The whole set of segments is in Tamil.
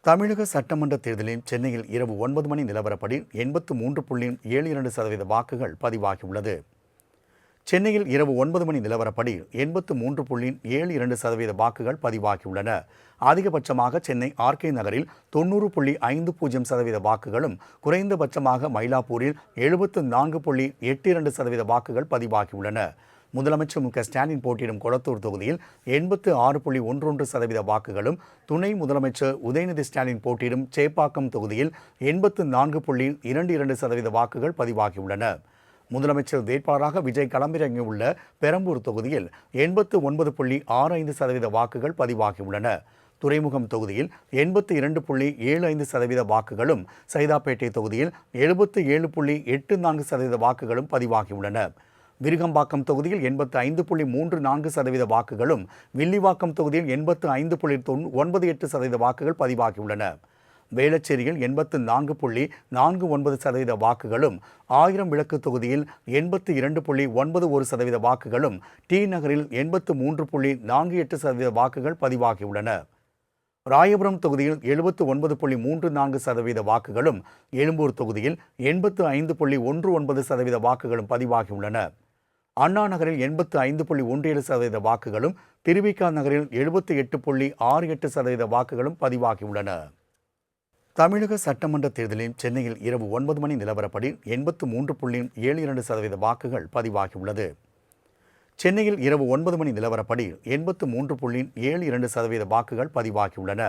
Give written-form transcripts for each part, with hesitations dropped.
தமிழக சட்டமன்ற தேர்தலில் சென்னையில் இரவு 9 மணி நிலவரப்படி 83.72% வாக்குகள் பதிவாகியுள்ளது. சென்னையில் இரவு 9 மணி நிலவரப்படி 83.72% வாக்குகள் பதிவாகியுள்ளன. அதிகபட்சமாக சென்னை ஆர்கே நகரில் 90.50% வாக்குகளும், குறைந்தபட்சமாக மயிலாப்பூரில் 74.82% வாக்குகள் பதிவாகியுள்ளன. முதலமைச்சர் மு.க.ஸ்டாலின் போட்டியிடும் கொளத்தூர் தொகுதியில் 86.11% வாக்குகளும், துணை முதலமைச்சர் உதயநிதி ஸ்டாலின் போட்டியிடும் சேப்பாக்கம் தொகுதியில் 84.22% வாக்குகள் பதிவாகியுள்ளன. முதலமைச்சர் வேட்பாளராக விஜய் களமிறங்கியுள்ள பெரம்பூர் தொகுதியில் 89.65% வாக்குகள் பதிவாகியுள்ளன. துறைமுகம் தொகுதியில் 82.75% வாக்குகளும், சைதாப்பேட்டை தொகுதியில் 77.84% வாக்குகளும் பதிவாகியுள்ளன. விருகம்பாக்கம் தொகுதியில் 85.34% வாக்குகளும், வில்லிவாக்கம் தொகுதியில் 85.98% வாக்குகள் பதிவாகியுள்ளன. வேளச்சேரியில் 84.49% வாக்குகளும், 1000 விளக்கு தொகுதியில் 82.91% வாக்குகளும், டி நகரில் 83.48% வாக்குகள் பதிவாகியுள்ளன. ராயபுரம் தொகுதியில் 79.34% வாக்குகளும், எழும்பூர் தொகுதியில் 85.19% வாக்குகளும் பதிவாகியுள்ளன. அண்ணா நகரில் 85.17% வாக்குகளும், திருவிக நகரில் 78.68% வாக்குகளும் பதிவாகியுள்ளன. தமிழக சட்டமன்ற தேர்தலில் சென்னையில் இரவு 9 மணி நிலவரப்படி 83.72% வாக்குகள் பதிவாகியுள்ளது. சென்னையில் இரவு 9 மணி நிலவரப்படி 83.72% வாக்குகள் பதிவாகியுள்ளன.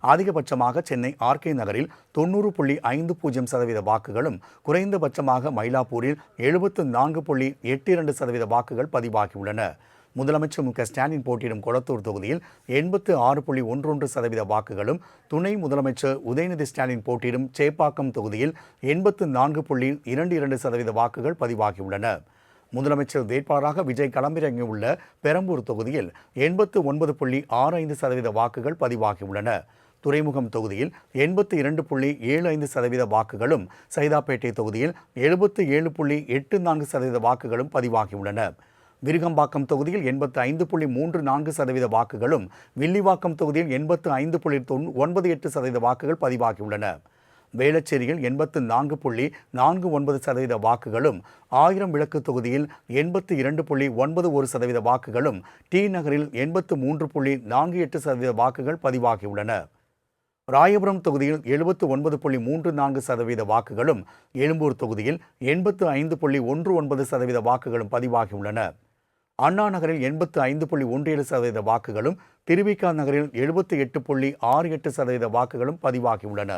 அதிகபட்சமாக சென்னை ஆர்கே நகரில் 90.50% வாக்குகளும், குறைந்தபட்சமாக மயிலாப்பூரில் 74.82% வாக்குகள் பதிவாகியுள்ளன. முதலமைச்சர் மு.க.ஸ்டாலின் போட்டியிடும் கொளத்தூர் தொகுதியில் 86.11% வாக்குகளும், துணை முதலமைச்சர் உதயநிதி ஸ்டாலின் போட்டியிடும் சேப்பாக்கம் தொகுதியில் 84.22% வாக்குகள் பதிவாகியுள்ளன. முதலமைச்சர் வேட்பாளராக விஜய் களமிறங்கியுள்ள பெரம்பூர் தொகுதியில் 89.65% வாக்குகள் பதிவாகியுள்ளன. துறைமுகம் தொகுதியில் 82.75% வாக்குகளும், சைதாப்பேட்டை தொகுதியில் 77.84% வாக்குகளும் பதிவாகியுள்ளன. விருகம்பாக்கம் தொகுதியில் 85.34% வாக்குகளும், வில்லிவாக்கம் தொகுதியில் 85.98% வாக்குகள் பதிவாகியுள்ளன. வேளச்சேரியில் 84.49% வாக்குகளும், 1000 விளக்கு தொகுதியில் 82.91% வாக்குகளும், டி நகரில் 83.48% வாக்குகள் பதிவாகியுள்ளன. ராயபுரம் தொகுதியில் 79.34% வாக்குகளும், எழும்பூர் தொகுதியில் 85.19% வாக்குகளும் பதிவாகியுள்ளன. அண்ணா நகரில் 85.17% வாக்குகளும், திருவிக நகரில் 78.68% வாக்குகளும் பதிவாகியுள்ளன.